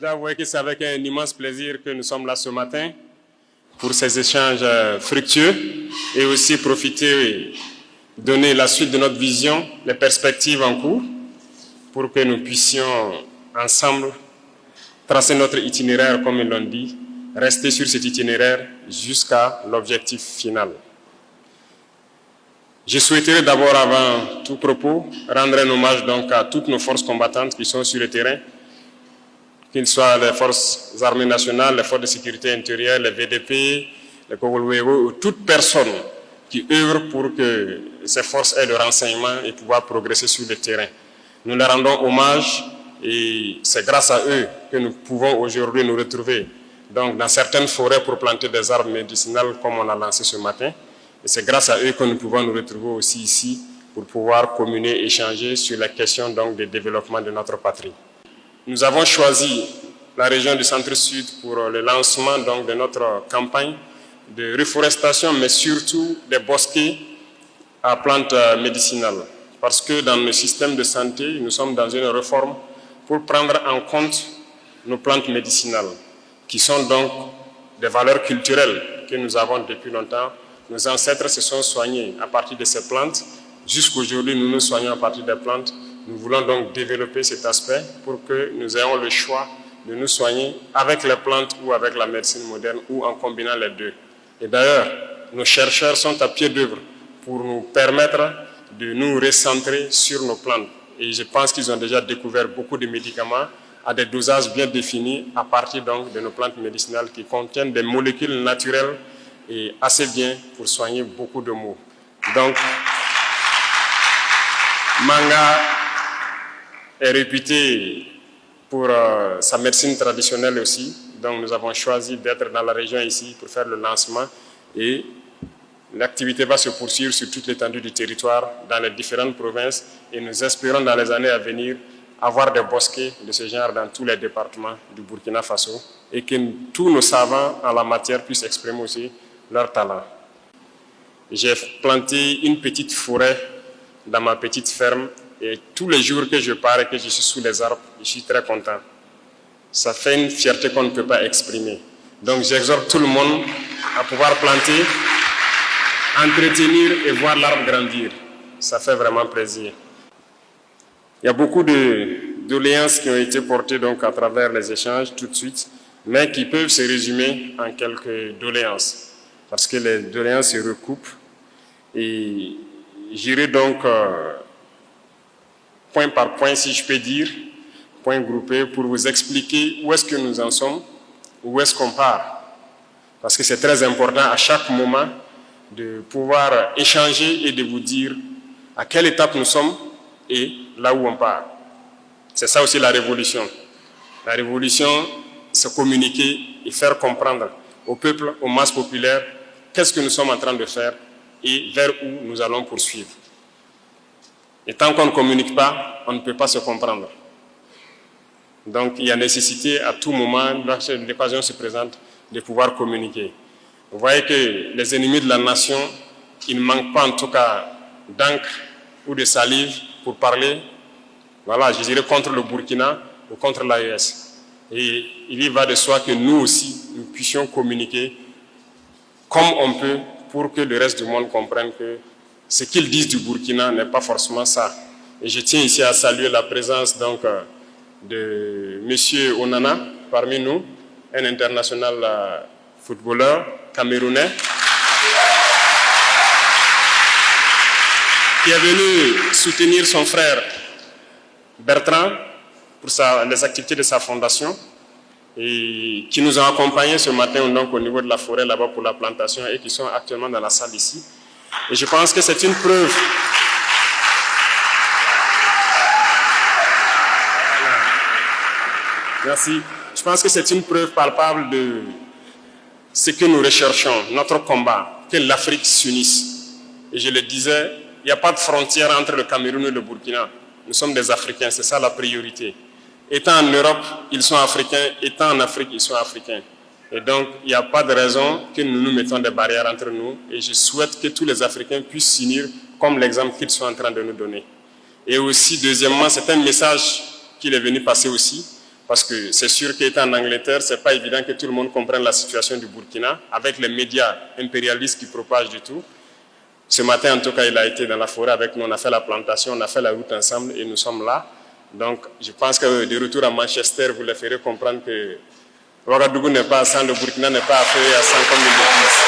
dois avouer que c'est avec un immense plaisir que nous sommes là ce matin pour ces échanges fructueux et aussi profiter et donner la suite de notre vision, les perspectives en cours pour que nous puissions ensemble tracer notre itinéraire, comme ils l'ont dit, rester sur cet itinéraire jusqu'à l'objectif final. Je souhaiterais d'abord, avant tout propos, rendre un hommage donc à toutes nos forces combattantes qui sont sur le terrain, qu'ils soient les forces armées nationales, les forces de sécurité intérieure, les VDP, les Kogolwego, ou toute personne qui œuvre pour que ces forces aient le renseignement et pouvoir progresser sur le terrain. Nous leur rendons hommage et c'est grâce à eux que nous pouvons aujourd'hui nous retrouver donc, dans certaines forêts pour planter des arbres médicinales comme on a lancé ce matin. Et c'est grâce à eux que nous pouvons nous retrouver aussi ici pour pouvoir communier, échanger sur la question donc, du développement de notre patrie. Nous avons choisi la région du Centre-Sud pour le lancement donc, de notre campagne de reforestation, mais surtout des bosquets à plantes médicinales. Parce que dans le système de santé, nous sommes dans une réforme pour prendre en compte nos plantes médicinales, qui sont donc des valeurs culturelles que nous avons depuis longtemps. Nos ancêtres se sont soignés à partir de ces plantes. Jusqu'aujourd'hui, nous nous soignons à partir des plantes. Nous voulons donc développer cet aspect pour que nous ayons le choix de nous soigner avec les plantes ou avec la médecine moderne ou en combinant les deux. Et d'ailleurs, nos chercheurs sont à pied d'œuvre pour nous permettre de nous recentrer sur nos plantes. Et je pense qu'ils ont déjà découvert beaucoup de médicaments à des dosages bien définis à partir donc de nos plantes médicinales qui contiennent des molécules naturelles et assez bien pour soigner beaucoup de maux. Donc, Manga est réputé pour sa médecine traditionnelle aussi. Donc nous avons choisi d'être dans la région ici pour faire le lancement et l'activité va se poursuivre sur toute l'étendue du territoire, dans les différentes provinces et nous espérons dans les années à venir avoir des bosquets de ce genre dans tous les départements du Burkina Faso et que tous nos savants en la matière puissent exprimer aussi leur talent. J'ai planté une petite forêt dans ma petite ferme et tous les jours que je pars et que je suis sous les arbres, je suis très content. Ça fait une fierté qu'on ne peut pas exprimer. Donc j'exhorte tout le monde à pouvoir planter, entretenir et voir l'arbre grandir. Ça fait vraiment plaisir. Il y a beaucoup de doléances qui ont été portées donc à travers les échanges tout de suite, mais qui peuvent se résumer en quelques doléances, parce que les doléances se recoupent. Et j'irai donc point par point, si je peux dire, point groupé, pour vous expliquer où est-ce que nous en sommes, où est-ce qu'on part. Parce que c'est très important à chaque moment de pouvoir échanger et de vous dire à quelle étape nous sommes et là où on part. C'est ça aussi la révolution. La révolution, c'est communiquer et faire comprendre au peuple, aux masses populaires, qu'est-ce que nous sommes en train de faire et vers où nous allons poursuivre. Et tant qu'on ne communique pas, on ne peut pas se comprendre. Donc il y a nécessité à tout moment, lorsque l'occasion se présente, de pouvoir communiquer. Vous voyez que les ennemis de la nation, ils ne manquent pas en tout cas d'encre ou de salive pour parler, voilà, je dirais contre le Burkina ou contre l'AES. Et il y va de soi que nous aussi, nous puissions communiquer comme on peut pour que le reste du monde comprenne que ce qu'ils disent du Burkina n'est pas forcément ça. Et je tiens ici à saluer la présence donc de M. Onana parmi nous, un international footballeur camerounais, qui est venu soutenir son frère Bertrand pour les activités de sa fondation et qui nous a accompagnés ce matin donc, au niveau de la forêt là-bas pour la plantation et qui sont actuellement dans la salle ici. Et je pense que c'est une preuve. Merci. Je pense que c'est une preuve palpable de ce que nous recherchons, notre combat, que l'Afrique s'unisse. Et je le disais, il n'y a pas de frontière entre le Cameroun et le Burkina. Nous sommes des Africains, c'est ça la priorité. Étant en Europe, ils sont africains. Étant en Afrique, ils sont africains. Et donc, il n'y a pas de raison que nous nous mettons des barrières entre nous. Et je souhaite que tous les Africains puissent s'unir comme l'exemple qu'ils sont en train de nous donner. Et aussi, deuxièmement, c'est un message qu'il est venu passer aussi Parce que c'est sûr qu'étant en Angleterre, ce n'est pas évident que tout le monde comprenne la situation du Burkina, avec les médias impérialistes qui propagent du tout. Ce matin, en tout cas, il a été dans la forêt avec nous, on a fait la plantation, on a fait la route ensemble et nous sommes là. Donc, je pense que de retour à Manchester, vous les ferez comprendre que Ouagadougou n'est pas à 100, le Burkina n'est pas à feu à 100 comme ils le disent.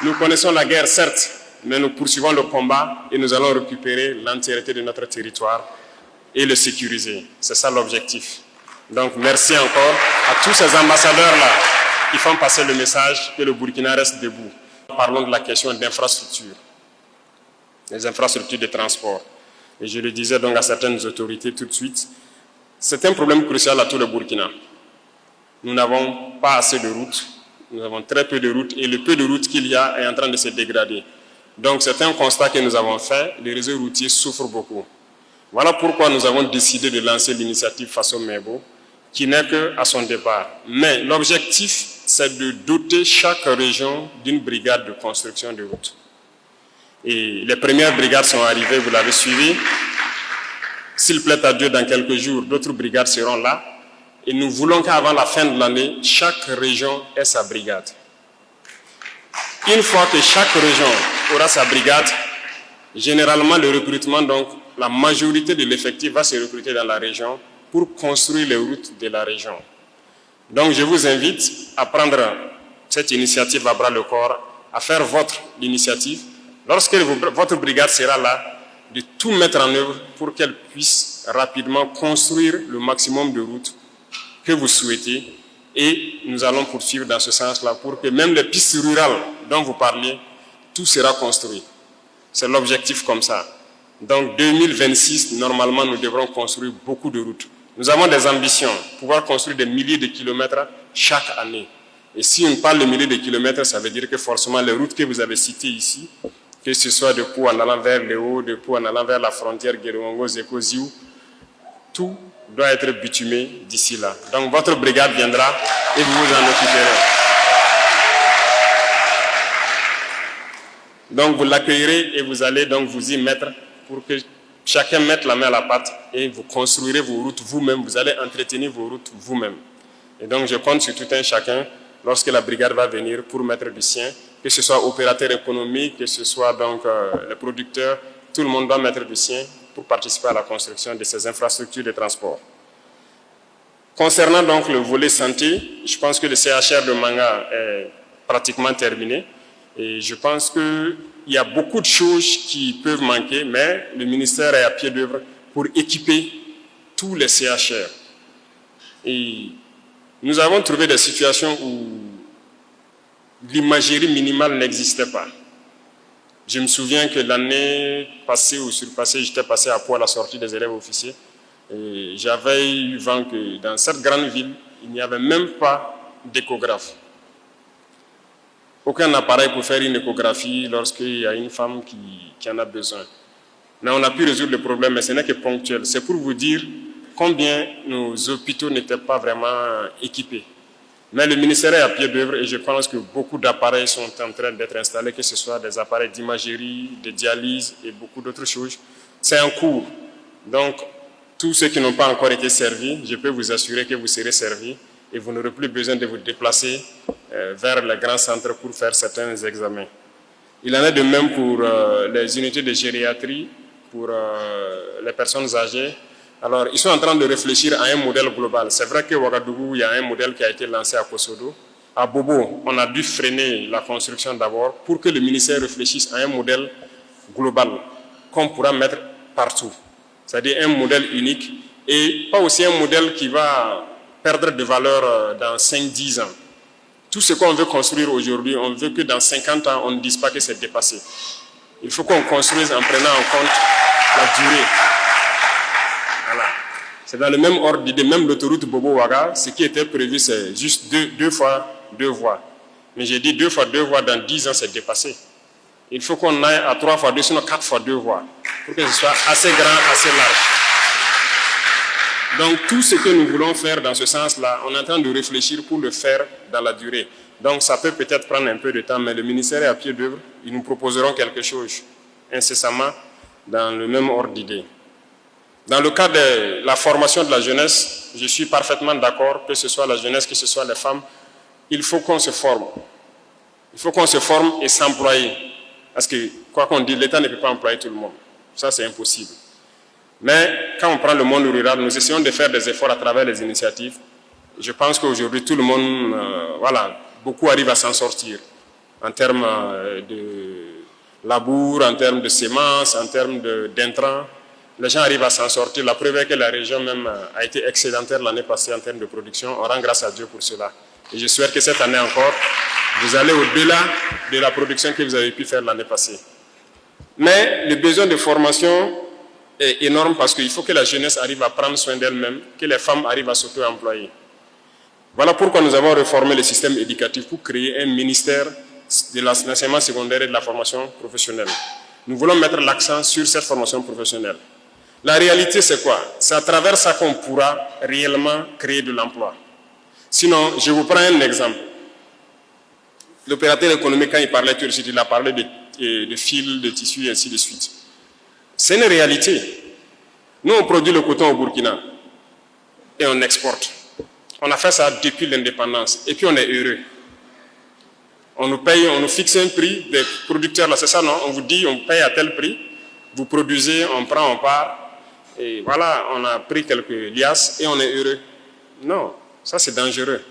Nous connaissons la guerre, certes, mais nous poursuivons le combat et nous allons récupérer l'entièreté de notre territoire et le sécuriser. C'est ça l'objectif. Donc, merci encore à tous ces ambassadeurs-là qui font passer le message que le Burkina reste debout. Parlons de la question d'infrastructure, les infrastructures de transport. Et je le disais donc à certaines autorités tout de suite, c'est un problème crucial à tout le Burkina. Nous n'avons pas assez de routes, nous avons très peu de routes et le peu de routes qu'il y a est en train de se dégrader. Donc c'est un constat que nous avons fait, les réseaux routiers souffrent beaucoup. Voilà pourquoi nous avons décidé de lancer l'initiative Faso Mebo, qui n'est qu'à son départ. Mais l'objectif, c'est de doter chaque région d'une brigade de construction de routes. Et les premières brigades sont arrivées, vous l'avez suivi. S'il plaît à Dieu, dans quelques jours, d'autres brigades seront là. Et nous voulons qu'avant la fin de l'année, chaque région ait sa brigade. Une fois que chaque région aura sa brigade, généralement le recrutement, donc la majorité de l'effectif va se recruter dans la région pour construire les routes de la région. Donc je vous invite à prendre cette initiative à bras le corps, à faire votre initiative. Lorsque votre brigade sera là, de tout mettre en œuvre pour qu'elle puisse rapidement construire le maximum de routes que vous souhaitez. Et nous allons poursuivre dans ce sens-là pour que même les pistes rurales dont vous parliez, tout sera construit. C'est l'objectif comme ça. Donc 2026, normalement, nous devrons construire beaucoup de routes. Nous avons des ambitions, pouvoir construire des milliers de kilomètres chaque année. Et si on parle de milliers de kilomètres, ça veut dire que forcément les routes que vous avez citées ici, que ce soit de Pau en allant vers le haut, de Pau en allant vers la frontière Guérouango, Zeko, Ziou, tout doit être bitumé d'ici là. Donc votre brigade viendra et vous vous en occuperez. Donc vous l'accueillerez et vous allez donc vous y mettre pour que chacun mette la main à la pâte et vous construirez vos routes vous-même, vous allez entretenir vos routes vous-même. Et donc je compte sur tout un chacun lorsque la brigade va venir pour mettre du sien, que ce soit opérateur économique, que ce soit donc les producteurs, tout le monde doit mettre du sien pour participer à la construction de ces infrastructures de transport. Concernant donc le volet santé, je pense que le CHR de Manga est pratiquement terminé et je pense qu'il y a beaucoup de choses qui peuvent manquer, mais le ministère est à pied d'œuvre pour équiper tous les CHR. Et nous avons trouvé des situations où l'imagerie minimale n'existait pas. Je me souviens que l'année passée ou surpassée, j'étais passé à Pau à la sortie des élèves officiers. Et j'avais eu vent que dans cette grande ville, il n'y avait même pas d'échographe. Aucun appareil pour faire une échographie lorsqu'il y a une femme qui en a besoin. Mais on a pu résoudre le problème, mais ce n'est que ponctuel. C'est pour vous dire combien nos hôpitaux n'étaient pas vraiment équipés. Mais le ministère est à pied d'œuvre et je pense que beaucoup d'appareils sont en train d'être installés, que ce soit des appareils d'imagerie, de dialyse et beaucoup d'autres choses. C'est en cours. Donc, tous ceux qui n'ont pas encore été servis, je peux vous assurer que vous serez servis et vous n'aurez plus besoin de vous déplacer vers les grands centres pour faire certains examens. Il en est de même pour les unités de gériatrie, pour les personnes âgées. Alors, ils sont en train de réfléchir à un modèle global. C'est vrai qu'à Ouagadougou, il y a un modèle qui a été lancé à Kosodo. À Bobo, on a dû freiner la construction d'abord pour que le ministère réfléchisse à un modèle global qu'on pourra mettre partout. C'est-à-dire un modèle unique et pas aussi un modèle qui va perdre de valeur dans 5-10 ans. Tout ce qu'on veut construire aujourd'hui, on veut que dans 50 ans, on ne dise pas que c'est dépassé. Il faut qu'on construise en prenant en compte la durée. Voilà. C'est dans le même ordre d'idée, même l'autoroute Bobo-Ouaga, ce qui était prévu, c'est juste deux fois 2 voies. Mais j'ai dit 2 fois 2 voies, dans 10 ans, c'est dépassé. Il faut qu'on aille à 3 fois 2, sinon 4 fois 2 voies, pour que ce soit assez grand, assez large. Donc tout ce que nous voulons faire dans ce sens-là, on est en train de réfléchir pour le faire dans la durée. Donc ça peut peut-être prendre un peu de temps, mais le ministère est à pied d'œuvre. Ils nous proposeront quelque chose incessamment dans le même ordre d'idée. Dans le cas de la formation de la jeunesse, je suis parfaitement d'accord, que ce soit la jeunesse, que ce soit les femmes, il faut qu'on se forme. Il faut qu'on se forme et s'employer. Parce que, quoi qu'on dise, l'État ne peut pas employer tout le monde. Ça, c'est impossible. Mais quand on prend le monde rural, nous essayons de faire des efforts à travers les initiatives. Je pense qu'aujourd'hui, tout le monde, voilà, beaucoup arrivent à s'en sortir en termes de labour, en termes de semences, en termes d'intrants. Les gens arrivent à s'en sortir. La preuve est que la région même a été excédentaire l'année passée en termes de production. On rend grâce à Dieu pour cela. Et je souhaite que cette année encore, vous allez au-delà de la production que vous avez pu faire l'année passée. Mais le besoin de formation est énorme parce qu'il faut que la jeunesse arrive à prendre soin d'elle-même, que les femmes arrivent à s'auto-employer. Voilà pourquoi nous avons réformé le système éducatif pour créer un ministère de l'enseignement secondaire et de la formation professionnelle. Nous voulons mettre l'accent sur cette formation professionnelle. La réalité, c'est quoi? C'est à travers ça qu'on pourra réellement créer de l'emploi. Sinon, je vous prends un exemple. L'opérateur économique, quand il parlait tout de suite, il a parlé de fils, de tissus et ainsi de suite. C'est une réalité. Nous, on produit le coton au Burkina et on exporte. On a fait ça depuis l'indépendance et puis on est heureux. On nous paye, on nous fixe un prix des producteurs, là, c'est ça, non? On vous dit, on paye à tel prix, vous produisez, on prend, on part, et voilà, on a pris quelques liasses et on est heureux. Non, ça c'est dangereux.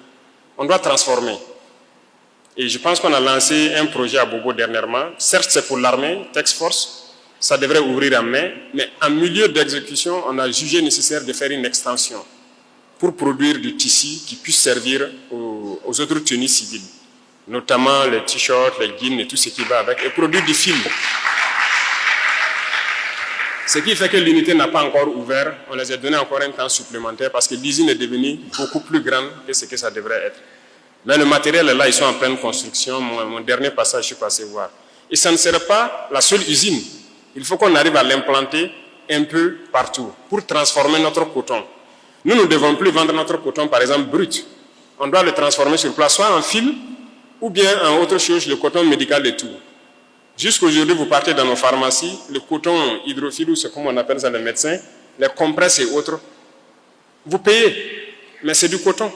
On doit transformer. Et je pense qu'on a lancé un projet à Bobo dernièrement. Certes, c'est pour l'armée, Task Force, ça devrait ouvrir en mai, mais en milieu d'exécution, on a jugé nécessaire de faire une extension pour produire du tissu qui puisse servir aux autres tenues civiles, notamment les t-shirts, les jeans et tout ce qui va avec, et produire du fil. Ce qui fait que l'unité n'a pas encore ouvert, on les a donné encore un temps supplémentaire parce que l'usine est devenue beaucoup plus grande que ce que ça devrait être. Mais le matériel est là, ils sont en pleine construction. Mon dernier passage, je suis passé voir. Et ça ne serait pas la seule usine. Il faut qu'on arrive à l'implanter un peu partout pour transformer notre coton. Nous ne devons plus vendre notre coton, par exemple, brut. On doit le transformer sur place, soit en fil ou bien en autre chose, le coton médical et tout. Jusqu'aujourd'hui, vous partez dans nos pharmacies, le coton hydrophile, ou c'est comme on appelle ça les médecins, les compresses et autres, vous payez, mais c'est du coton.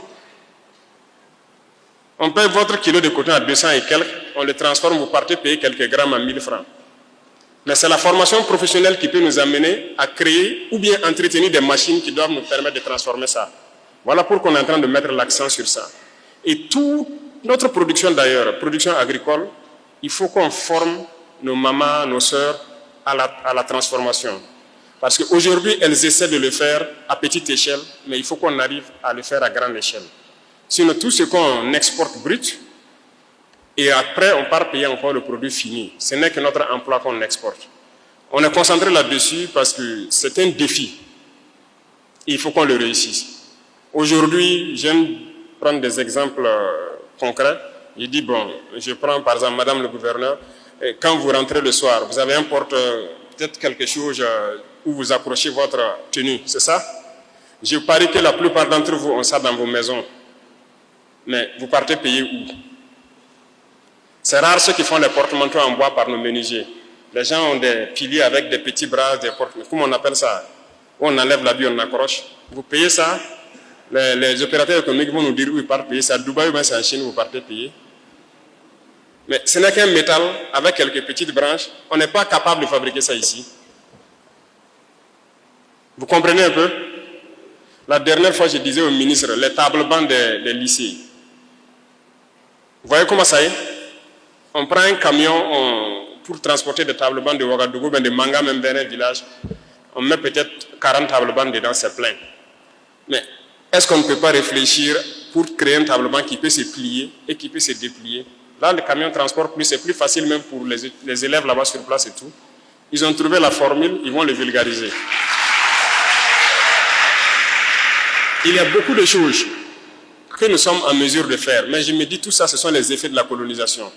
On paye votre kilo de coton à 200 et quelques, on le transforme, vous partez payer quelques grammes à 1000 francs. Mais c'est la formation professionnelle qui peut nous amener à créer ou bien entretenir des machines qui doivent nous permettre de transformer ça. Voilà pourquoi on est en train de mettre l'accent sur ça. Et toute notre production d'ailleurs, production agricole, il faut qu'on forme nos mamans, nos sœurs à la transformation. Parce qu'aujourd'hui, elles essaient de le faire à petite échelle, mais il faut qu'on arrive à le faire à grande échelle. Sinon, tout ce qu'on exporte brut, et après, on part payer encore le produit fini. Ce n'est que notre emploi qu'on exporte. On est concentré là-dessus parce que c'est un défi. Et il faut qu'on le réussisse. Aujourd'hui, j'aime prendre des exemples concrets. Je dis, bon, je prends par exemple Madame le gouverneur, quand vous rentrez le soir, vous avez un porte, peut-être quelque chose où vous accrochez votre tenue, c'est ça? Je parie que la plupart d'entre vous ont ça dans vos maisons. Mais vous partez payer où? C'est rare ceux qui font les porte-manteaux en bois par nos menuisiers. Les gens ont des piliers avec des petits bras, des porte-manteaux, comment on appelle ça? Où on enlève l'habit, on accroche. Vous payez ça, les opérateurs économiques vont nous dire où ils partent payer. C'est à Dubaï ou bien c'est en Chine où vous partez payer. Mais ce n'est qu'un métal avec quelques petites branches. On n'est pas capable de fabriquer ça ici. Vous comprenez un peu? La dernière fois, je disais au ministre, les tables-bancs des lycées. Vous voyez comment ça est? On prend un camion pour transporter des tables-bancs de Ouagadougou, de Manga, même vers un village. On met peut-être 40 tables-bancs dedans, c'est plein. Mais est-ce qu'on ne peut pas réfléchir pour créer un table-banc qui peut se plier et qui peut se déplier? Là, le camion transporte plus, c'est plus facile même pour les élèves là-bas sur place et tout. Ils ont trouvé la formule, ils vont le vulgariser. Il y a beaucoup de choses que nous sommes en mesure de faire, mais je me dis tout ça, ce sont les effets de la colonisation.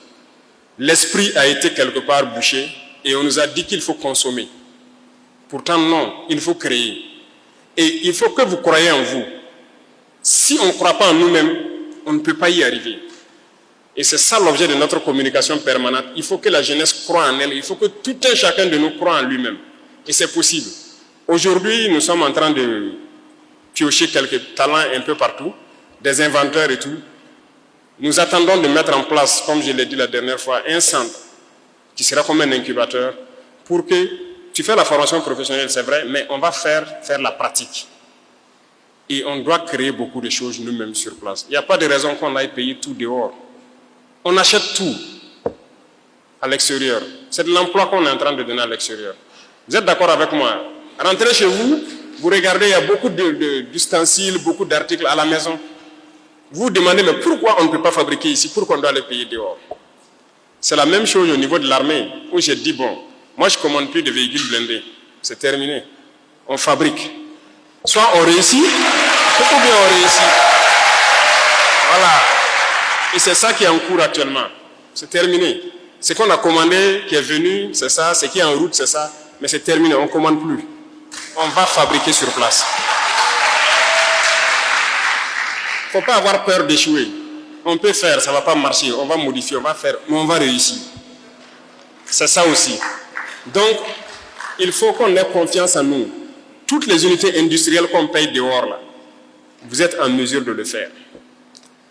L'esprit a été quelque part bouché et on nous a dit qu'il faut consommer. Pourtant non, il faut créer. Et il faut que vous croyez en vous. Si on ne croit pas en nous-mêmes, on ne peut pas y arriver. Et c'est ça l'objet de notre communication permanente. Il faut que la jeunesse croie en elle. Il faut que tout un chacun de nous croit en lui-même. Et c'est possible. Aujourd'hui, nous sommes en train de piocher quelques talents un peu partout, des inventeurs et tout. Nous attendons de mettre en place, comme je l'ai dit la dernière fois, un centre qui sera comme un incubateur pour que tu fais la formation professionnelle, c'est vrai, mais on va faire la pratique. Et on doit créer beaucoup de choses nous-mêmes sur place. Il n'y a pas de raison qu'on aille payer tout dehors. On achète tout à l'extérieur. C'est de l'emploi qu'on est en train de donner à l'extérieur. Vous êtes d'accord avec moi? Rentrez chez vous, vous regardez, il y a beaucoup d'ustensiles, beaucoup d'articles à la maison. Vous vous demandez, mais pourquoi on ne peut pas fabriquer ici? Pourquoi on doit les payer dehors? C'est la même chose au niveau de l'armée, où j'ai dit, bon, moi je ne commande plus de véhicules blindés. C'est terminé. On fabrique. Soit on réussit, ou bien on réussit. Voilà. Et c'est ça qui est en cours actuellement. C'est terminé. Ce qu'on a commandé, qui est venu, c'est ça. Ce qui est en route, c'est ça. Mais c'est terminé, on ne commande plus. On va fabriquer sur place. Il ne faut pas avoir peur d'échouer. On peut faire, ça ne va pas marcher, on va modifier, on va faire, mais on va réussir. C'est ça aussi. Donc, il faut qu'on ait confiance en nous. Toutes les unités industrielles qu'on paye dehors, là, vous êtes en mesure de le faire.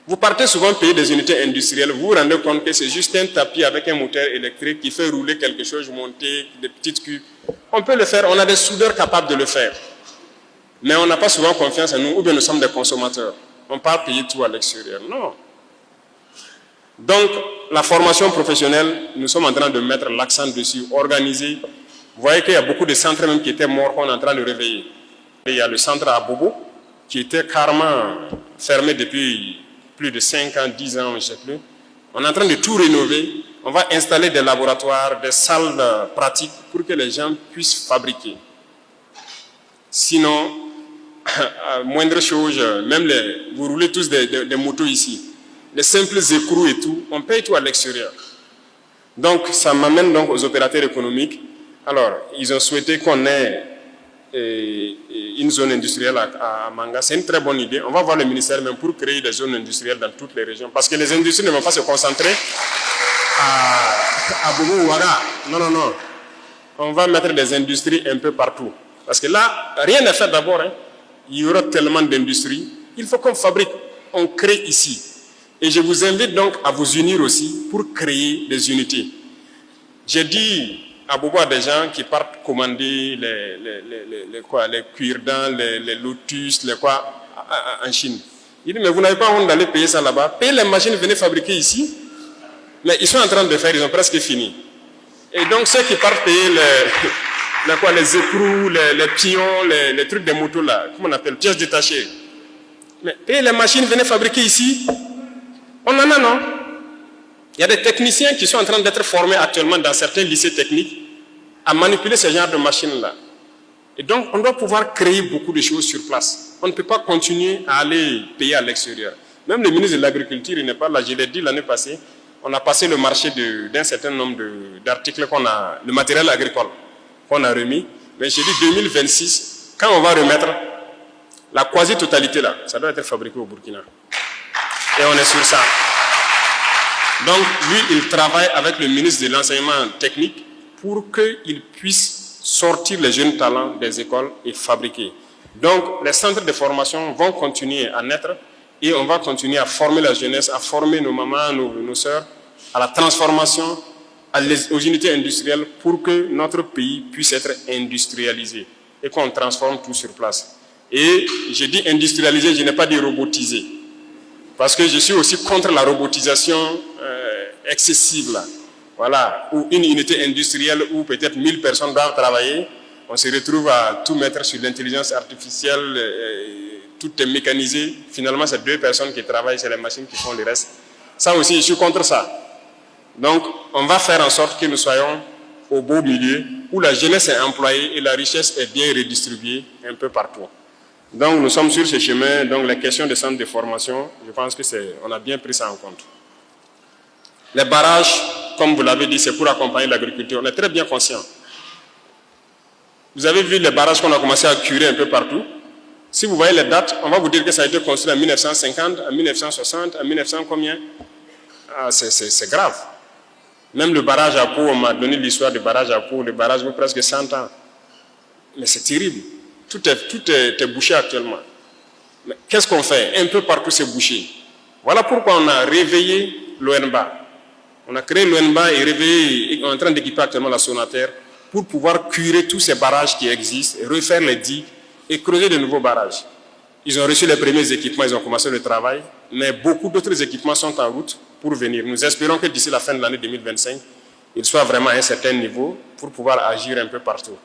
Vous partez souvent payer des unités industrielles, vous vous rendez compte que c'est juste un tapis avec un moteur électrique qui fait rouler quelque chose, monter des petites cubes. On peut le faire, on a des soudeurs capables de le faire. Mais on n'a pas souvent confiance en nous, ou bien nous sommes des consommateurs. On ne peut pas payer tout à l'extérieur. Non. Donc, la formation professionnelle, nous sommes en train de mettre l'accent dessus, organiser. Vous voyez qu'il y a beaucoup de centres même qui étaient morts qu'on est en train de réveiller. Et il y a le centre à Bobo, qui était carrément fermé depuis plus de 5 ans, 10 ans, je ne sais plus. On est en train de tout rénover. On va installer des laboratoires, des salles pratiques pour que les gens puissent fabriquer. Sinon, moindre chose, même vous roulez tous des motos ici. Les simples écrous et tout, on paye tout à l'extérieur. Donc, ça m'amène donc aux opérateurs économiques. Alors, ils ont souhaité qu'on ait une zone industrielle à Manga. C'est une très bonne idée. On va voir le ministère même pour créer des zones industrielles dans toutes les régions. Parce que les industries ne vont pas se concentrer à Bobo ou Ouaga. Non, non, non. On va mettre des industries un peu partout. Parce que là, rien n'est fait d'abord. Hein. Il y aura tellement d'industries. Il faut qu'on fabrique. On crée ici. Et je vous invite donc à vous unir aussi pour créer des unités. J'ai dit à Bobo à des gens qui partent commander les cuirdents, les lotus, les quoi, en Chine. Il dit, mais vous n'avez pas honte d'aller payer ça là-bas. Payez les machines, venez fabriquer ici. Mais ils sont en train de faire, ils ont presque fini. Et donc ceux qui partent payer les écrous, les pions, les trucs des motos là, comment on appelle, pièces détachées. Mais payez les machines, venez fabriquer ici. On en a, non? Il y a des techniciens qui sont en train d'être formés actuellement dans certains lycées techniques à manipuler ce genre de machines-là. Et donc, on doit pouvoir créer beaucoup de choses sur place. On ne peut pas continuer à aller payer à l'extérieur. Même le ministre de l'Agriculture, il n'est pas là. Je l'ai dit l'année passée, on a passé le marché d'un certain nombre d'articles le matériel agricole qu'on a remis. Mais j'ai dit 2026, quand on va remettre la quasi-totalité là, ça doit être fabriqué au Burkina. Et on est sur ça. Donc, lui, il travaille avec le ministre de l'Enseignement technique pour qu'il puisse sortir les jeunes talents des écoles et fabriquer. Donc, les centres de formation vont continuer à naître et on va continuer à former la jeunesse, à former nos mamans, nos sœurs, à la transformation, aux unités industrielles pour que notre pays puisse être industrialisé et qu'on transforme tout sur place. Et je dis industrialisé, je n'ai pas dit robotisé. Parce que je suis aussi contre la robotisation excessive, là. Voilà, où une unité industrielle où peut-être 1000 personnes doivent travailler, on se retrouve à tout mettre sur l'intelligence artificielle, tout est mécanisé. Finalement, c'est 2 personnes qui travaillent, c'est les machines qui font le reste. Ça aussi, je suis contre ça. Donc, on va faire en sorte que nous soyons au beau milieu, où la jeunesse est employée et la richesse est bien redistribuée un peu partout. Donc, nous sommes sur ce chemin. Donc, les questions de centres de formation, je pense qu'on a bien pris ça en compte. Les barrages, comme vous l'avez dit, c'est pour accompagner l'agriculture. On est très bien conscients. Vous avez vu les barrages qu'on a commencé à curer un peu partout. Si vous voyez les dates, on va vous dire que ça a été construit en 1950, en 1960, en 1900 combien? Ah, c'est grave. Même le barrage à Pau, on m'a donné l'histoire du barrage à Pau, le barrage vaut presque 100 ans. Mais c'est terrible. Tout est bouché actuellement. Mais qu'est-ce qu'on fait? Un peu partout c'est bouché. Voilà pourquoi on a réveillé l'ONBA. On a créé l'ONBA et réveillé, on est en train d'équiper actuellement la Sonater pour pouvoir curer tous ces barrages qui existent, refaire les digues et creuser de nouveaux barrages. Ils ont reçu les premiers équipements, ils ont commencé le travail, mais beaucoup d'autres équipements sont en route pour venir. Nous espérons que d'ici la fin de l'année 2025, ils soient vraiment à un certain niveau pour pouvoir agir un peu partout.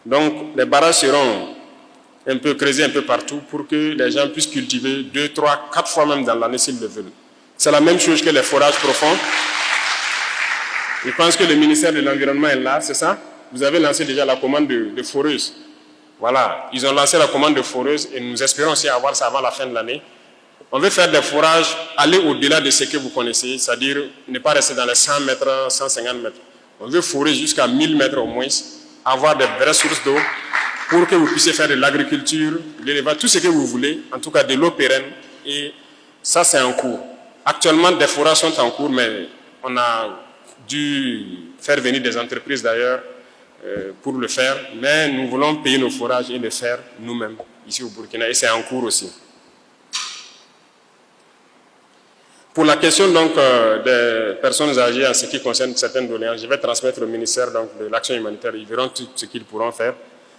Donc, les barrages seront un peu creusés un peu partout pour que les gens puissent cultiver 2, 3, 4 fois même dans l'année s'ils le veulent. C'est la même chose que les forages profonds. Je pense que le ministère de l'Environnement est là, c'est ça? Vous avez lancé déjà la commande de foreuses. Voilà, ils ont lancé la commande de foreuses et nous espérons aussi avoir ça avant la fin de l'année. On veut faire des forages, aller au-delà de ce que vous connaissez, c'est-à-dire ne pas rester dans les 100 mètres, 150 mètres. On veut forer jusqu'à 1000 mètres au moins, avoir des vraies sources d'eau pour que vous puissiez faire de l'agriculture, de l'élevage, tout ce que vous voulez, en tout cas de l'eau pérenne. Et ça, c'est en cours. Actuellement, des forages sont en cours, mais on a dû faire venir des entreprises d'ailleurs pour le faire, mais nous voulons payer nos forages et le faire nous-mêmes ici au Burkina, et c'est en cours aussi. Pour la question donc des personnes âgées en ce qui concerne certaines doléances, je vais transmettre au ministère donc, de l'Action humanitaire, ils verront tout ce qu'ils pourront faire.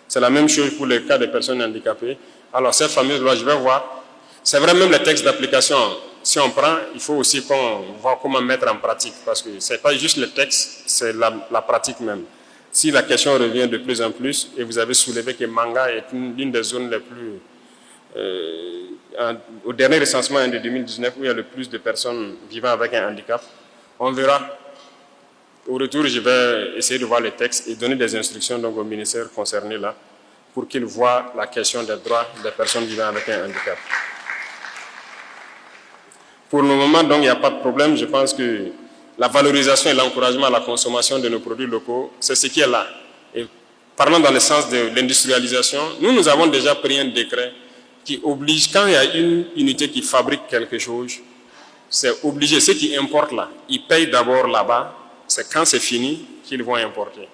C'est la même chose pour le cas des personnes handicapées. Alors cette fameuse loi, je vais voir. C'est vrai, même les textes d'application, si on prend, il faut aussi qu'on voit comment mettre en pratique, parce que ce n'est pas juste le texte, c'est la pratique même. Si la question revient de plus en plus, et vous avez soulevé que Manga est l'une des zones les plus... au dernier recensement de 2019, où il y a le plus de personnes vivant avec un handicap, on verra. Au retour, je vais essayer de voir les textes et donner des instructions donc, au ministère concerné là, pour qu'il voit la question des droits des personnes vivant avec un handicap. Pour le moment, donc, il n'y a pas de problème. Je pense que la valorisation et l'encouragement à la consommation de nos produits locaux, c'est ce qui est là. Et parlant dans le sens de l'industrialisation, nous avons déjà pris un décret qui oblige, quand il y a une unité qui fabrique quelque chose, c'est obligé, ceux qui importent là, ils payent d'abord là-bas, c'est quand c'est fini qu'ils vont importer.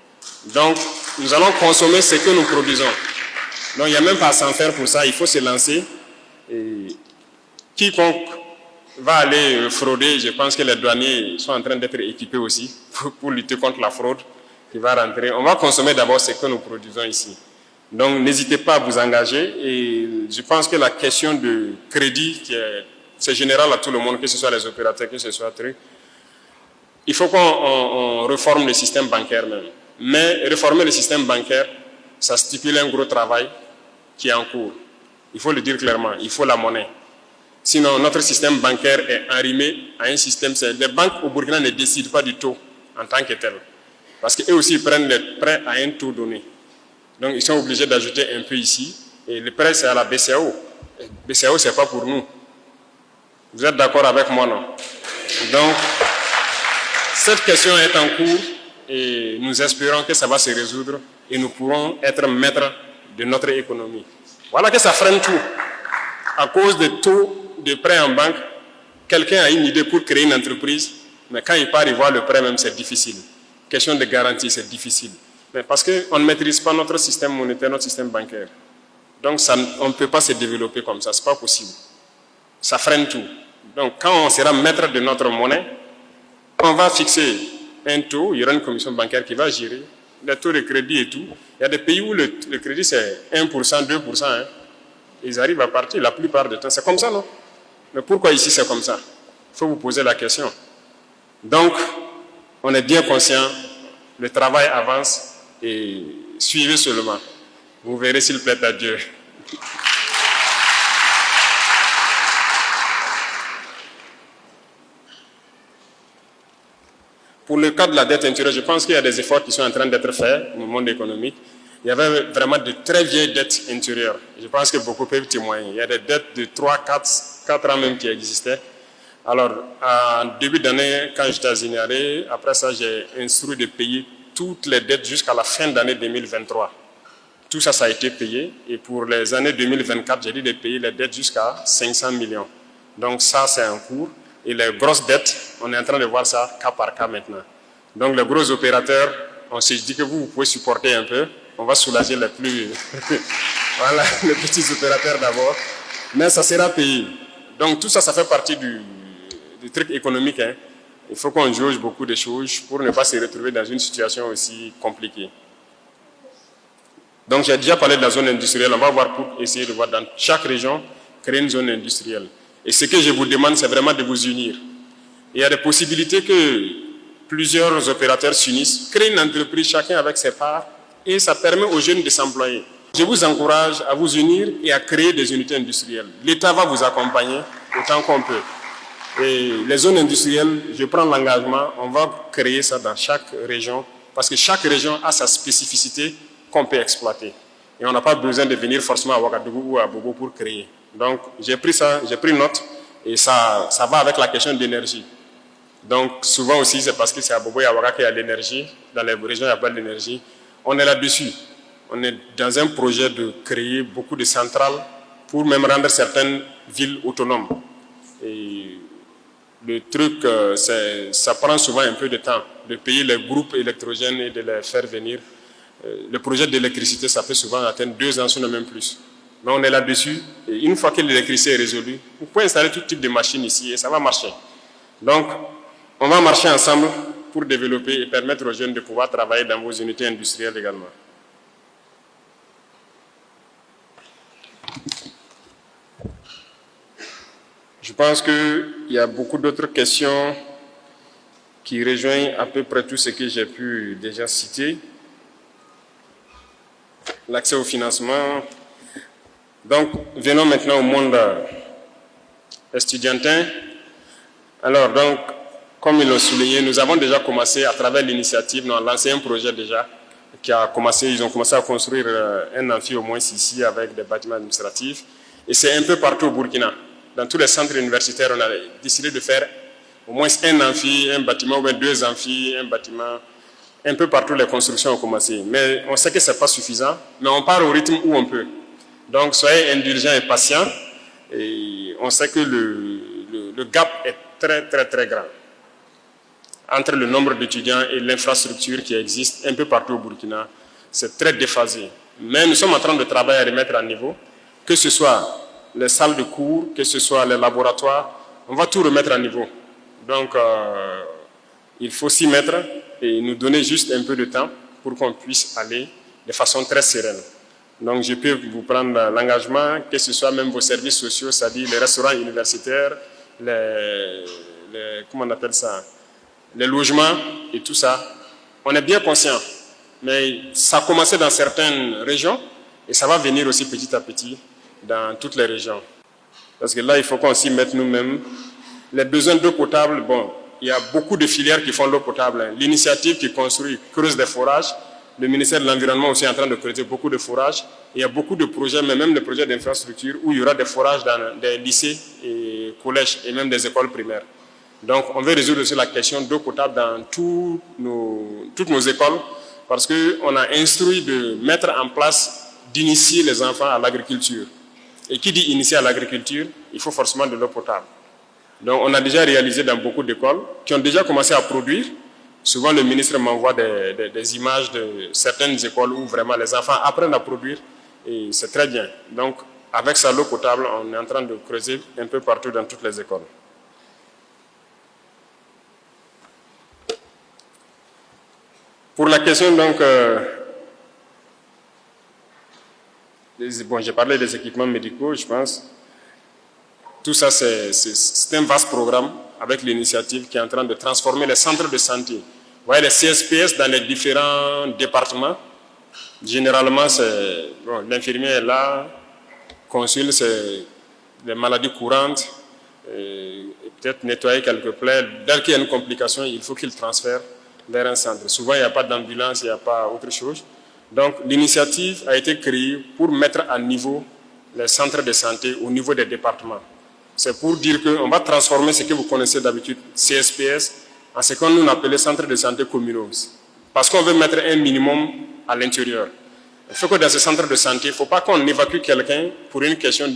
Donc, nous allons consommer ce que nous produisons. Donc, il n'y a même pas à s'en faire pour ça, il faut se lancer. Et quiconque va aller frauder, je pense que les douaniers sont en train d'être équipés aussi pour lutter contre la fraude qui va rentrer. On va consommer d'abord ce que nous produisons ici. Donc, n'hésitez pas à vous engager. Et je pense que la question de crédit, c'est général à tout le monde, que ce soit les opérateurs, que ce soit truc. Il faut qu'on réforme le système bancaire même. Mais réformer le système bancaire, ça stipule un gros travail qui est en cours. Il faut le dire clairement, il faut la monnaie. Sinon, notre système bancaire est arrimé à un système... Les banques au Burkina ne décident pas du taux en tant que tel. Parce qu'eux aussi prennent les prêts à un taux donné. Donc, ils sont obligés d'ajouter un peu ici. Et le prêt, c'est à la BCAO. BCAO, ce n'est pas pour nous. Vous êtes d'accord avec moi, non? Donc, cette question est en cours et nous espérons que ça va se résoudre et nous pourrons être maîtres de notre économie. Voilà que ça freine tout. À cause des taux de prêt en banque, quelqu'un a une idée pour créer une entreprise, mais quand il part y voir le prêt même, c'est difficile. Question de garantie, c'est difficile. Mais parce qu'on ne maîtrise pas notre système monétaire, notre système bancaire. Donc ça, on ne peut pas se développer comme ça, ce n'est pas possible. Ça freine tout. Donc quand on sera maître de notre monnaie, on va fixer un taux, il y aura une commission bancaire qui va gérer les taux de crédit et tout. Il y a des pays où le crédit c'est 1%, 2%. Hein. Ils arrivent à partir la plupart du temps. C'est comme ça, non? Mais pourquoi ici c'est comme ça? Il faut vous poser la question. Donc, on est bien conscient, le travail avance et suivez seulement. Vous verrez s'il plaît à Dieu. Pour le cas de la dette intérieure, je pense qu'il y a des efforts qui sont en train d'être faits au monde économique. Il y avait vraiment de très vieilles dettes intérieures. Je pense que beaucoup peuvent témoigner. Il y a des dettes de 3, 4 ans même qui existaient. Alors, en début d'année, quand j'étais à Zignaré, après ça, j'ai instruit de payer toutes les dettes jusqu'à la fin d'année 2023. Tout ça, ça a été payé. Et pour les années 2024, j'ai dit de payer les dettes jusqu'à 500 millions. Donc ça, c'est en cours. Et les grosses dettes, on est en train de voir ça cas par cas maintenant. Donc les gros opérateurs, on s'est dit que vous pouvez supporter un peu. On va soulager les plus... voilà, les petits opérateurs d'abord. Mais ça sera payé. Donc tout ça, ça fait partie du truc économique. Hein. Il faut qu'on jauge beaucoup de choses pour ne pas se retrouver dans une situation aussi compliquée. Donc j'ai déjà parlé de la zone industrielle. On va voir pour essayer de voir dans chaque région, créer une zone industrielle. Et ce que je vous demande, c'est vraiment de vous unir. Il y a des possibilités que plusieurs opérateurs s'unissent, créent une entreprise, chacun avec ses parts, et ça permet aux jeunes de s'employer. Je vous encourage à vous unir et à créer des unités industrielles. L'État va vous accompagner autant qu'on peut. Et les zones industrielles, je prends l'engagement, on va créer ça dans chaque région, parce que chaque région a sa spécificité qu'on peut exploiter. Et on n'a pas besoin de venir forcément à Ouagadougou ou à Bobo pour créer. Donc j'ai pris ça, j'ai pris note, et ça va avec la question d'énergie. Donc souvent aussi, c'est parce que c'est à Bobo et à Ouaga qu'il y a l'énergie, dans les régions il n'y a pas d'énergie. On est là-dessus. On est dans un projet de créer beaucoup de centrales pour même rendre certaines villes autonomes. Et le truc, ça prend souvent un peu de temps de payer les groupes électrogènes et de les faire venir. Le projet d'électricité, ça peut souvent atteindre 2 ans, sinon même plus. Mais on est là-dessus. Et une fois que l'électricité est résolue, vous pouvez installer tout type de machines ici et ça va marcher. Donc, on va marcher ensemble pour développer et permettre aux jeunes de pouvoir travailler dans vos unités industrielles également. Je pense qu'il y a beaucoup d'autres questions qui rejoignent à peu près tout ce que j'ai pu déjà citer. L'accès au financement. Donc, venons maintenant au monde estudiantin. Alors, donc, comme ils l'ont souligné, nous avons déjà commencé à travers l'initiative, nous avons lancé un projet déjà qui a commencé, ils ont commencé à construire un amphi au moins ici avec des bâtiments administratifs. Et c'est un peu partout au Burkina. Dans tous les centres universitaires, on a décidé de faire au moins un amphi, un bâtiment, ou bien 2 amphis, un bâtiment. Un peu partout, les constructions ont commencé. Mais on sait que ce n'est pas suffisant, mais on part au rythme où on peut. Donc, soyez indulgents et patients. Et on sait que le gap est très, très, très grand entre le nombre d'étudiants et l'infrastructure qui existe un peu partout au Burkina. C'est très déphasé. Mais nous sommes en train de travailler à remettre à niveau, que ce soit les salles de cours, que ce soit les laboratoires, on va tout remettre à niveau. Donc, il faut s'y mettre et nous donner juste un peu de temps pour qu'on puisse aller de façon très sereine. Donc, je peux vous prendre l'engagement, que ce soit même vos services sociaux, c'est-à-dire les restaurants universitaires, comment on appelle ça, les logements et tout ça. On est bien conscient, mais ça a commencé dans certaines régions et ça va venir aussi petit à petit dans toutes les régions. Parce que là, il faut qu'on s'y mette nous-mêmes. Les besoins d'eau potable, bon, il y a beaucoup de filières qui font l'eau potable. L'initiative qui construit creuse des forages. Le ministère de l'Environnement aussi est en train de creuser beaucoup de forages. Il y a beaucoup de projets, mais même des projets d'infrastructure où il y aura des forages dans des lycées et collèges et même des écoles primaires. Donc, on veut résoudre aussi la question d'eau potable dans toutes nos écoles parce qu'on a instruit de mettre en place, d'initier les enfants à l'agriculture. Et qui dit initier à l'agriculture, il faut forcément de l'eau potable. Donc, on a déjà réalisé dans beaucoup d'écoles qui ont déjà commencé à produire. Souvent, le ministre m'envoie des images de certaines écoles où vraiment les enfants apprennent à produire et c'est très bien. Donc, avec ça, l'eau potable, on est en train de creuser un peu partout dans toutes les écoles. Pour la question, donc, bon, j'ai parlé des équipements médicaux, je pense. Tout ça, c'est un vaste programme avec l'initiative qui est en train de transformer les centres de santé. Vous voyez, les CSPS dans les différents départements, généralement, bon, l'infirmier est là, consulte, c'est les maladies courantes, et peut-être nettoyer quelques plaies. Dès qu'il y a une complication, il faut qu'il transfère vers un centre. Souvent, il n'y a pas d'ambulance, il n'y a pas autre chose. Donc, l'initiative a été créée pour mettre à niveau les centres de santé au niveau des départements. C'est pour dire qu'on va transformer ce que vous connaissez d'habitude, CSPS, en ce qu'on nous appelle centres de santé communaux. Parce qu'on veut mettre un minimum à l'intérieur. Il faut que dans ces centres de santé, il ne faut pas qu'on évacue quelqu'un pour une question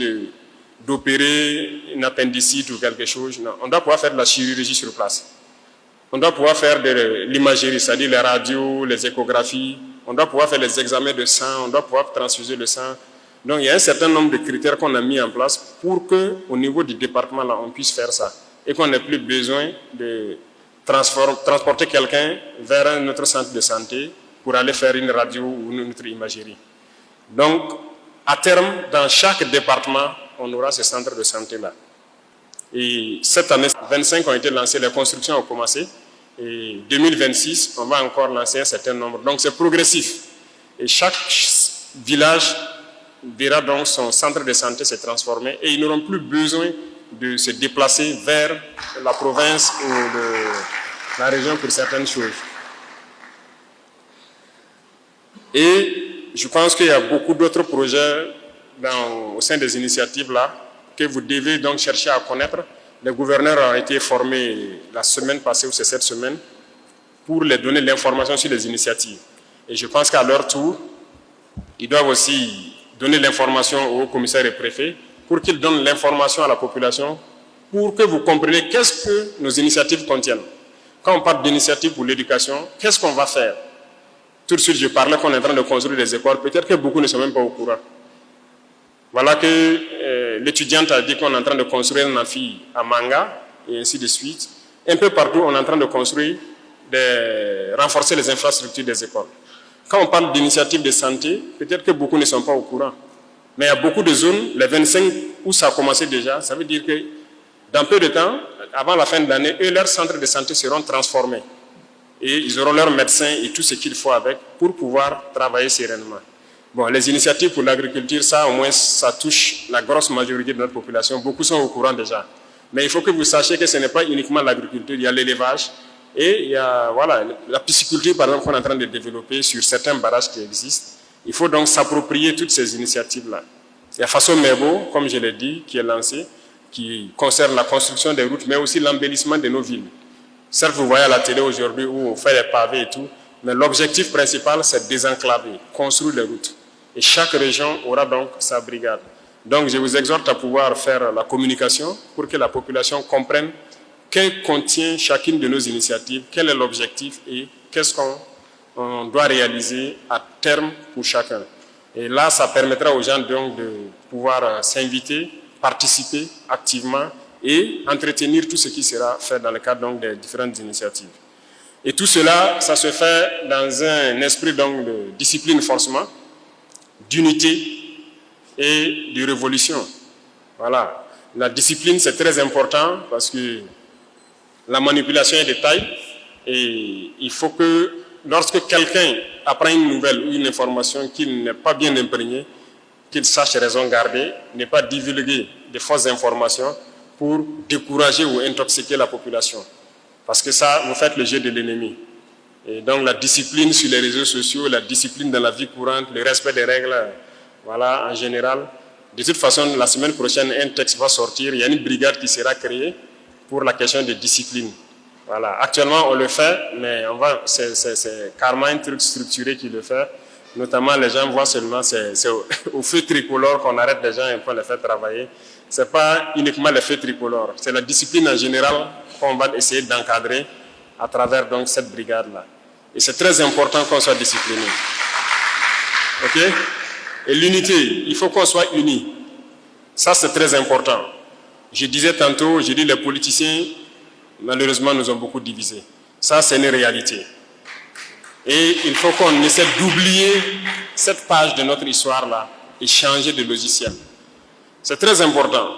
d'opérer une appendicite ou quelque chose. Non, on doit pouvoir faire de la chirurgie sur place. On doit pouvoir faire de l'imagerie, c'est-à-dire les radios, les échographies. on doit pouvoir faire les examens de sang, on doit pouvoir transfuser le sang. Donc il y a un certain nombre de critères qu'on a mis en place pour qu'au niveau du département, là, on puisse faire ça. Et qu'on n'ait plus besoin de transporter quelqu'un vers un autre centre de santé pour aller faire une radio ou une autre imagerie. Donc, à terme, dans chaque département, on aura ce centre de santé-là. Et cette année, 25 ont été lancés, les constructions ont commencé. Et 2026, on va encore lancer un certain nombre. Donc, c'est progressif. Et chaque village verra donc son centre de santé se transformer et ils n'auront plus besoin de se déplacer vers la province ou la région pour certaines choses. Et je pense qu'il y a beaucoup d'autres projets au sein des initiatives là que vous devez donc chercher à connaître. Les gouverneurs ont été formés la semaine passée ou c'est cette semaine pour les donner l'information sur les initiatives. Et je pense qu'à leur tour, ils doivent aussi donner l'information aux commissaires et préfets pour qu'ils donnent l'information à la population pour que vous compreniez qu'est-ce que nos initiatives contiennent. Quand on parle d'initiatives pour l'éducation, qu'est-ce qu'on va faire? Tout de suite, je parlais qu'on est en train de construire des écoles. Peut-être que beaucoup ne sont même pas au courant. Voilà que l'étudiante a dit qu'on est en train de construire un amphi à Manga et ainsi de suite. Un peu partout, on est en train de construire, renforcer les infrastructures des écoles. Quand on parle d'initiatives de santé, peut-être que beaucoup ne sont pas au courant. Mais il y a beaucoup de zones, les 25 où ça a commencé déjà, ça veut dire que dans peu de temps, avant la fin de l'année, leurs centres de santé seront transformés. Et ils auront leurs médecins et tout ce qu'il faut avec pour pouvoir travailler sereinement. Bon, les initiatives pour l'agriculture, ça au moins, ça touche la grosse majorité de notre population. Beaucoup sont au courant déjà. Mais il faut que vous sachiez que ce n'est pas uniquement l'agriculture, il y a l'élevage. Et il y a la pisciculture, par exemple, qu'on est en train de développer sur certains barrages qui existent. Il faut donc s'approprier toutes ces initiatives-là. Il y a Faso Mebo, comme je l'ai dit, qui est lancé, qui concerne la construction des routes, mais aussi l'embellissement de nos villes. Certes, vous voyez à la télé aujourd'hui où on fait les pavés et tout, mais l'objectif principal, c'est de désenclaver, construire les routes. Et chaque région aura donc sa brigade. Donc, je vous exhorte à pouvoir faire la communication pour que la population comprenne que contient chacune de nos initiatives, quel est l'objectif et qu'est-ce qu'on doit réaliser à terme pour chacun. Et là, ça permettra aux gens donc de pouvoir s'inviter, participer activement et entretenir tout ce qui sera fait dans le cadre donc des différentes initiatives. Et tout cela, ça se fait dans un esprit donc de discipline forcément, d'unité et de révolution. Voilà. La discipline, c'est très important parce que la manipulation est de taille et il faut que lorsque quelqu'un apprend une nouvelle ou une information qu'il n'est pas bien imprégné, qu'il sache raison garder, ne pas divulguer de fausses informations pour décourager ou intoxiquer la population. Parce que ça, vous faites le jeu de l'ennemi. Et donc la discipline sur les réseaux sociaux, la discipline dans la vie courante, le respect des règles, voilà, en général. De toute façon, la semaine prochaine, un texte va sortir, il y a une brigade qui sera créée pour la question de discipline. Voilà. Actuellement, on le fait, mais c'est carrément un truc structuré qui le fait. Notamment, les gens voient seulement, c'est au feu tricolore qu'on arrête les gens et qu'on les fait travailler. Ce n'est pas uniquement le feu tricolore, c'est la discipline en général qu'on va essayer d'encadrer à travers donc, cette brigade-là. Et c'est très important qu'on soit discipliné. OK? Et l'unité, il faut qu'on soit unis. Ça, c'est très important. Je disais tantôt, j'ai dit les politiciens, malheureusement, nous ont beaucoup divisés. Ça, c'est une réalité. Et il faut qu'on essaie d'oublier cette page de notre histoire-là et changer de logiciel. C'est très important.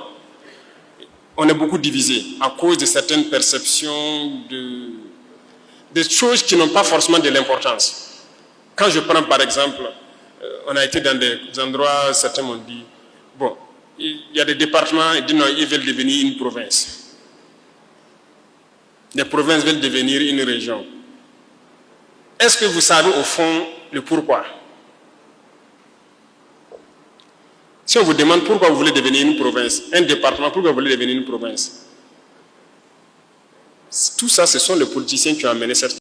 On est beaucoup divisés à cause de certaines perceptions, de choses qui n'ont pas forcément de l'importance. Quand je prends par exemple, on a été dans des endroits, certains m'ont dit, bon, il y a des départements, ils disent non, ils veulent devenir une province. Les provinces veulent devenir une région. Est-ce que vous savez au fond le pourquoi? Si on vous demande pourquoi vous voulez devenir une province, un département, pourquoi vous voulez devenir une province? Tout ça, ce sont les politiciens qui ont amené cette